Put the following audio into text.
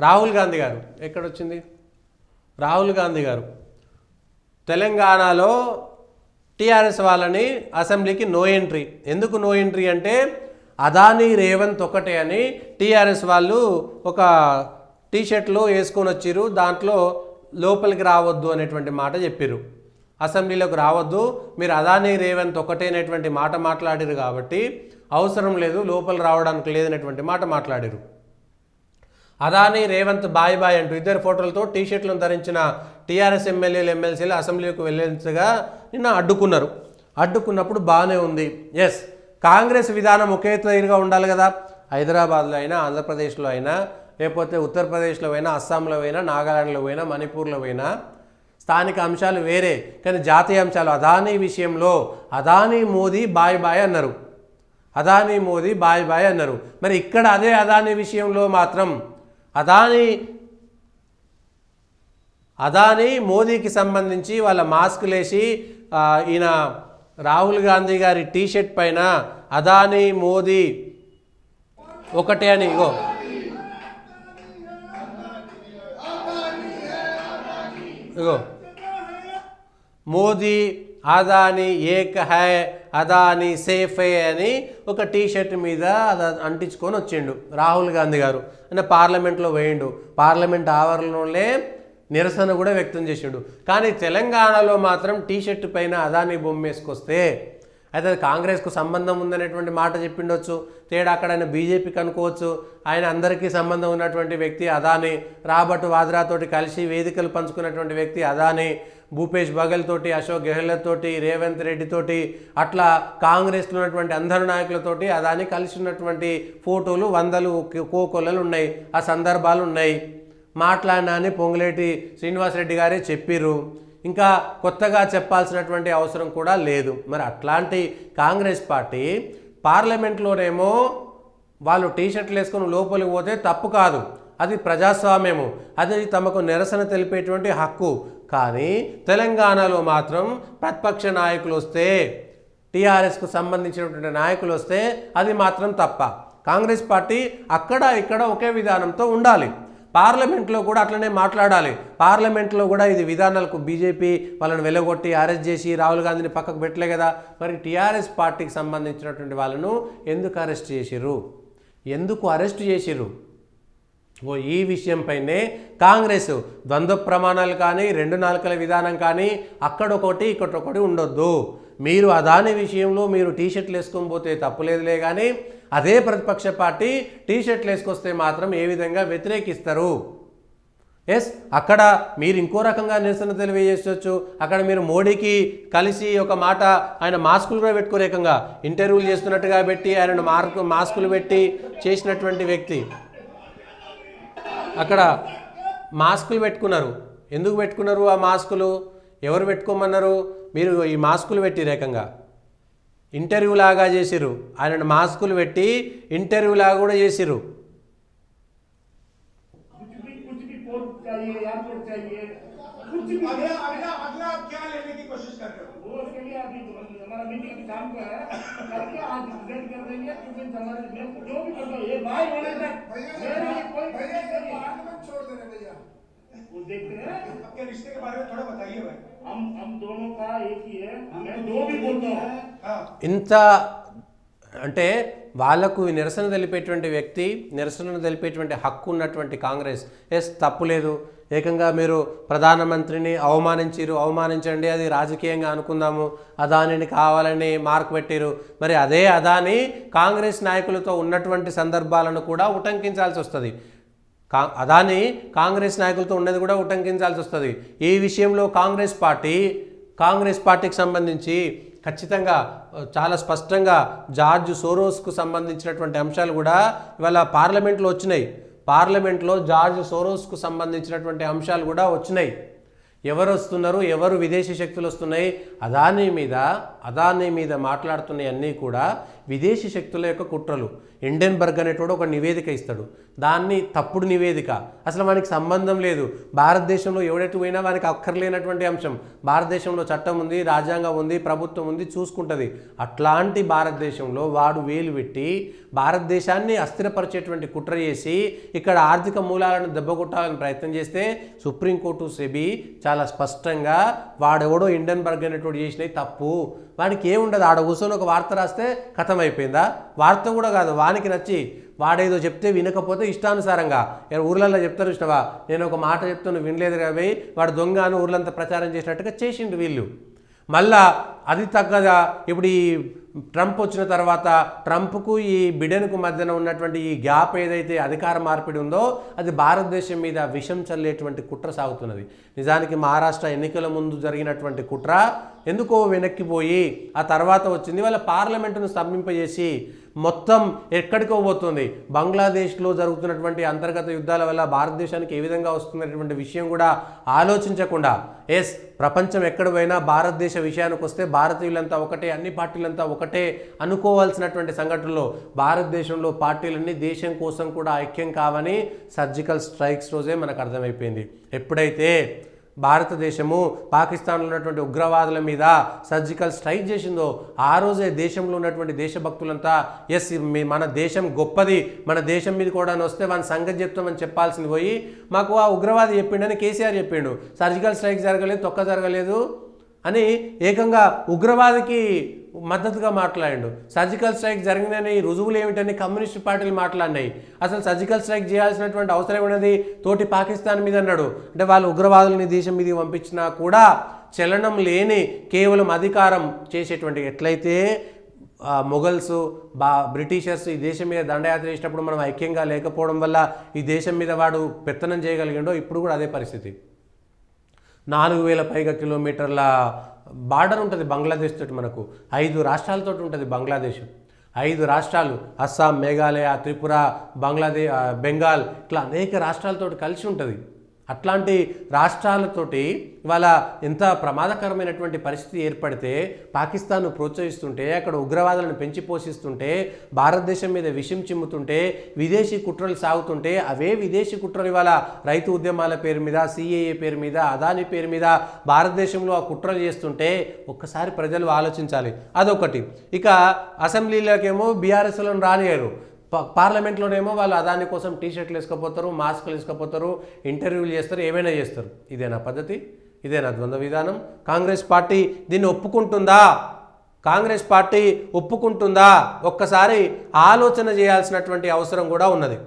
రాహుల్ గాంధీ గారు ఎక్కడొచ్చింది? రాహుల్ గాంధీ గారు తెలంగాణలో టీఆర్ఎస్ వాళ్ళని అసెంబ్లీకి నో ఎంట్రీ. ఎందుకు నో ఎంట్రీ అంటే అదానీ రేవంత్ ఒకటే అని టీఆర్ఎస్ వాళ్ళు ఒక టీషర్ట్లు వేసుకొని వచ్చిర్రు, దాంట్లో లోపలికి రావద్దు అనేటువంటి మాట చెప్పిర్రు. అసెంబ్లీలోకి రావద్దు, మీరు అదానీ రేవంత్ ఒకటే అనేటువంటి మాట మాట్లాడిరు కాబట్టి అవసరం లేదు, లోపల రావడానికి లేదనేటువంటి మాట మాట్లాడిరు. అదానీ రేవంత్ బాయ్ బాయ్ అంటూ ఇద్దరు ఫోటోలతో టీషర్ట్లను ధరించిన టీఆర్ఎస్ ఎమ్మెల్యేలు ఎమ్మెల్సీలు అసెంబ్లీకి వెళ్ళేంతగా నిన్న అడ్డుకున్నప్పుడు బాగానే ఉంది. ఎస్, కాంగ్రెస్ విధానం ఒకే తీరుగా ఉండాలి కదా. హైదరాబాద్లో అయినా, ఆంధ్రప్రదేశ్లో అయినా, లేకపోతే ఉత్తరప్రదేశ్లో అయినా, అస్సాంలో అయినా, నాగాలాండ్లో అయినా, మణిపూర్లో అయినా స్థానిక అంశాలు వేరే, కానీ జాతీయ అంశాలు. అదానీ విషయంలో అదానీ మోదీ బాయ్ బాయ్ అన్నారు, అదానీ మోదీ బాయ్ బాయ్ అన్నారు. మరి ఇక్కడ అదే అదానీ విషయంలో మాత్రం అదానీ మోదీకి సంబంధించి వాళ్ళ మాస్కులు వేసి ఈయన రాహుల్ గాంధీ గారి టీషర్ట్ పైన అదానీ మోదీ ఒకటే అని ఇగో మోదీ అదానీ ఏక్ హై, అదానీ సేఫ్ హై అని ఒక టీషర్ట్ మీద అంటించుకొని వచ్చిండు రాహుల్ గాంధీ గారు. అంటే పార్లమెంట్లో వేయండు, పార్లమెంట్ ఆవరణలోనే నిరసన కూడా వ్యక్తం చేసిండు. కానీ తెలంగాణలో మాత్రం టీషర్ట్ పైన అదానీ బొమ్మ వేసుకొస్తే అయితే కాంగ్రెస్కు సంబంధం ఉందనేటువంటి మాట చెప్పిండొచ్చు, తేడా అక్కడ ఆయన బీజేపీకి అనుకోవచ్చు. ఆయన అందరికీ సంబంధం ఉన్నటువంటి వ్యక్తి అదానీ, రాబర్ట్ వాద్రాతోటి కలిసి వేదికలు పంచుకున్నటువంటి వ్యక్తి అదానీ, భూపేష్ బఘెల్ తోటి, అశోక్ గెహ్లోట్ తోటి, రేవంత్ రెడ్డి తోటి, అట్లా కాంగ్రెస్లో ఉన్నటువంటి అందరు నాయకులతోటి అదానీ కలిసి ఉన్నటువంటి ఫోటోలు వందలు కోకొల్లలు ఉన్నాయి, ఆ సందర్భాలు ఉన్నాయి. మాట్లాడినా అని పొంగులేటి శ్రీనివాసరెడ్డి గారే చెప్పిర్రు, ఇంకా కొత్తగా చెప్పాల్సినటువంటి అవసరం కూడా లేదు. మరి అట్లాంటి కాంగ్రెస్ పార్టీ పార్లమెంట్లోనేమో వాళ్ళు టీషర్ట్లు వేసుకొని లోపలికి పోతే తప్పు కాదు, అది ప్రజాస్వామ్యము, అది తమకు నిరసన తెలిపేటువంటి హక్కు. కానీ తెలంగాణలో మాత్రం ప్రతిపక్ష నాయకులు వస్తే, టీఆర్ఎస్కు సంబంధించినటువంటి నాయకులు వస్తే అది మాత్రం తప్ప. కాంగ్రెస్ పార్టీ అక్కడ ఇక్కడ ఒకే విధానంతో ఉండాలి, పార్లమెంట్లో కూడా అట్లనే మాట్లాడాలి. పార్లమెంట్లో కూడా ఇది విధానాలకు బీజేపీ వాళ్ళని వెలగొట్టి అరెస్ట్ చేసి రాహుల్ గాంధీని పక్కకు పెట్టలే కదా. మరి టీఆర్ఎస్ పార్టీకి సంబంధించినటువంటి వాళ్ళను ఎందుకు అరెస్ట్ చేసిర్రు, ఎందుకు అరెస్ట్ చేసిర్రు? ఈ విషయంపైనే కాంగ్రెస్ ద్వంద్వ ప్రమాణాలు కానీ, రెండు నాలుకల విధానం కానీ, అక్కడొకటి ఇక్కడొకటి ఉండొద్దు. మీరు అదాని విషయంలో మీరు టీషర్ట్లు వేసుకొని పోతే తప్పులేదులే, కానీ అదే ప్రతిపక్ష పార్టీ టీషర్ట్లు వేసుకొస్తే మాత్రం ఏ విధంగా వ్యతిరేకిస్తారు? ఎస్, అక్కడ మీరు ఇంకో రకంగా నిరసన తెలియజేయవచ్చు. అక్కడ మీరు మోడీకి కలిసి ఒక మాట, ఆయన మాస్కులు కూడా పెట్టుకోరేకంగా ఇంటర్వ్యూలు చేస్తున్నట్టుగా పెట్టి ఆయన మాస్కులు పెట్టి చేసినటువంటి వ్యక్తి అక్కడ మాస్కులు పెట్టుకున్నారు. ఎందుకు పెట్టుకున్నారు ఆ మాస్కులు? ఎవరు పెట్టుకోమన్నారు? మీరు ఈ మాస్కులు పెట్టి రేకంగా ఇంటర్వ్యూ లాగా చేసిరు, ఆయన మాస్కులు పెట్టి ఇంటర్వ్యూ లాగా కూడా చేసిరు. वो देखते हैं आपके रिश्ते के बारे में थोड़ा बताइए भाई। हम दोनों का एक ही है, मैं दो भी बोलता हूँ। ఇంత అంటే వాళ్ళకు నిరసన తెలిపేటువంటి వ్యక్తి, నిరసనను తెలిపేటువంటి హక్కు ఉన్నటువంటి కాంగ్రెస్ ఎస్ తప్పులేదు, ఏకంగా మీరు ప్రధానమంత్రిని అవమానించండి, అది రాజకీయంగా అనుకుందాము, అదానిని కావాలని మార్క్ పెట్టిరు. మరి అదే అదాని కాంగ్రెస్ నాయకులతో ఉన్నటువంటి సందర్భాలను కూడా ఉటంకించాల్సి వస్తుంది. అదాని కాంగ్రెస్ నాయకులతో ఉన్నది కూడా ఉటంకించాల్సి వస్తుంది. ఈ విషయంలో కాంగ్రెస్ పార్టీకి సంబంధించి ఖచ్చితంగా చాలా స్పష్టంగా జార్జ్ సోరోస్కు సంబంధించినటువంటి అంశాలు కూడా ఇవాళ పార్లమెంట్లో వచ్చినాయి. పార్లమెంట్లో జార్జ్ సోరోస్కు సంబంధించినటువంటి అంశాలు కూడా వచ్చినాయి. ఎవరు వస్తున్నారు, ఎవరు విదేశీ శక్తులు వస్తున్నాయి, అదానీ మీద మాట్లాడుతున్నాయి అన్నీ కూడా విదేశీ శక్తుల యొక్క కుట్రలు. హిండెన్బర్గ్ అనేటోడు ఒక నివేదిక ఇస్తాడు, దాన్ని తప్పుడు నివేదిక, అసలు వానికి సంబంధం లేదు. భారతదేశంలో ఎవడెటు పోయినా వానికి అక్కర్లేనటువంటి అంశం. భారతదేశంలో చట్టం ఉంది, రాజ్యాంగం ఉంది, ప్రభుత్వం ఉంది, చూసుకుంటుంది. అట్లాంటి భారతదేశంలో వాడు వేలు పెట్టి భారతదేశాన్ని అస్థిరపరిచేటువంటి కుట్ర చేసి ఇక్కడ ఆర్థిక మూలాలను దెబ్బకొట్టాలని ప్రయత్నం చేస్తే సుప్రీంకోర్టు సెబీ చాలా స్పష్టంగా వాడెవడో హిండెన్బర్గ్ అనేటోడు చేసినవి తప్పు, వాడికి ఏముండదు, ఆడ కూర్చొని ఒక వార్త రాస్తే కథం అయిపోయిందా? వార్త కూడా కాదు, వానికి నచ్చి వాడేదో చెప్తే వినకపోతే ఇష్టానుసారంగా ఊర్లలో చెప్తారు చూసినవా, నేను ఒక మాట చెప్తాను వినలేదు కాబట్టి వాడు దొంగ అని ఊర్లంతా ప్రచారం చేసినట్టుగా చేసిండు వీళ్ళు. మళ్ళా అది తగ్గదా ఇప్పుడు ఈ ట్రంప్ వచ్చిన తర్వాత ట్రంప్కు ఈ బిడెన్కు మధ్యన ఉన్నటువంటి ఈ గ్యాప్ ఏదైతే అధికార మార్పిడి ఉందో అది భారతదేశం మీద విషం చల్లేటువంటి కుట్ర సాగుతున్నది. నిజానికి మహారాష్ట్ర ఎన్నికల ముందు జరిగినటువంటి కుట్ర ఎందుకో వెనక్కిపోయి ఆ తర్వాత వచ్చింది. వాళ్ళ పార్లమెంటును స్తంభింపజేసి మొత్తం ఎక్కడికో పోతుంది. బంగ్లాదేశ్లో జరుగుతున్నటువంటి అంతర్గత యుద్ధాల వల్ల భారతదేశానికి ఏ విధంగా వస్తున్నటువంటి విషయం కూడా ఆలోచించకుండా ప్రపంచం ఎక్కడ పోయినా భారతదేశ విషయానికి వస్తే భారతీయులంతా ఒకటే, అన్ని పార్టీలంతా ఒకటే అనుకోవాల్సినటువంటి సంఘటనలో భారతదేశంలో పార్టీలన్నీ దేశం కోసం కూడా ఐక్యం కావని సర్జికల్ స్ట్రైక్స్ రోజే మనకు అర్థమైపోయింది. ఎప్పుడైతే భారతదేశము పాకిస్తాన్లో ఉన్నటువంటి ఉగ్రవాదుల మీద సర్జికల్ స్ట్రైక్ చేసిందో ఆ రోజే దేశంలో ఉన్నటువంటి దేశభక్తులంతా మన దేశం గొప్పది, మన దేశం మీద కూడా వస్తే వాని సంగతి చెప్తామని చెప్పాల్సింది పోయి మాకు ఆ ఉగ్రవాది చెప్పిండని కేసీఆర్ చెప్పిండు, సర్జికల్ స్ట్రైక్ జరగలేదు, తొక్క జరగలేదు అని ఏకంగా ఉగ్రవాదికి మద్దతుగా మాట్లాడిండు. సర్జికల్ స్ట్రైక్ జరిగిందని రుజువులు ఏమిటని కమ్యూనిస్ట్ పార్టీలు మాట్లాడినాయి. అసలు సర్జికల్ స్ట్రైక్ చేయాల్సినటువంటి అవసరం ఉన్నది తోటి పాకిస్తాన్ మీద అన్నాడు. అంటే వాళ్ళు ఉగ్రవాదులని దేశం మీదకి పంపించినా కూడా చలనం లేని కేవలం అధికారం చేసేటువంటి, ఎట్లయితే మొఘల్స్ బ్రిటిషర్స్ ఈ దేశం మీద దండయాత్ర చేసినప్పుడు మనం ఐక్యంగా లేకపోవడం వల్ల ఈ దేశం మీద వాడు పెత్తనం చేయగలిగిండో ఇప్పుడు కూడా అదే పరిస్థితి. 4000 పైగా కిలోమీటర్ల బార్డర్ ఉంటుంది బంగ్లాదేశ్ తోటి, మనకు 5 రాష్ట్రాలతో ఉంటుంది బంగ్లాదేశ్. 5 రాష్ట్రాలు అస్సాం, మేఘాలయ, త్రిపుర, బెంగాల్ ఇట్లా అనేక రాష్ట్రాలతో కలిసి ఉంటుంది. అట్లాంటి రాష్ట్రాలతోటి ఇవాళ ఎంత ప్రమాదకరమైనటువంటి పరిస్థితి ఏర్పడితే పాకిస్తాన్ను ప్రోత్సహిస్తుంటే, అక్కడ ఉగ్రవాదులను పెంచి పోషిస్తుంటే, భారతదేశం మీద విషం చిమ్ముతుంటే, విదేశీ కుట్రలు సాగుతుంటే, అవే విదేశీ కుట్రలు ఇవాళ రైతు ఉద్యమాల పేరు మీద, సిఏఏ పేరు మీద, అదాని పేరు మీద భారతదేశంలో ఆ కుట్రలు చేస్తుంటే ఒక్కసారి ప్రజలు ఆలోచించాలి. అదొకటి. ఇక అసెంబ్లీలోకేమో బీఆర్ఎస్లను రానియరు, పార్లమెంట్లోనేమో వాళ్ళు అదాని కోసం టీషర్ట్లు వేసుకపోతారు, మాస్కులు వేసుకపోతారు, ఇంటర్వ్యూలు చేస్తారు, ఏమైనా చేస్తారు. ఇదేనా పద్ధతి? ఇదేనా ద్వంద్వ విధానం? కాంగ్రెస్ పార్టీ దీన్ని ఒప్పుకుంటుందా? కాంగ్రెస్ పార్టీ ఒప్పుకుంటుందా? ఒక్కసారి ఆలోచన చేయాల్సినటువంటి అవసరం కూడా ఉన్నది.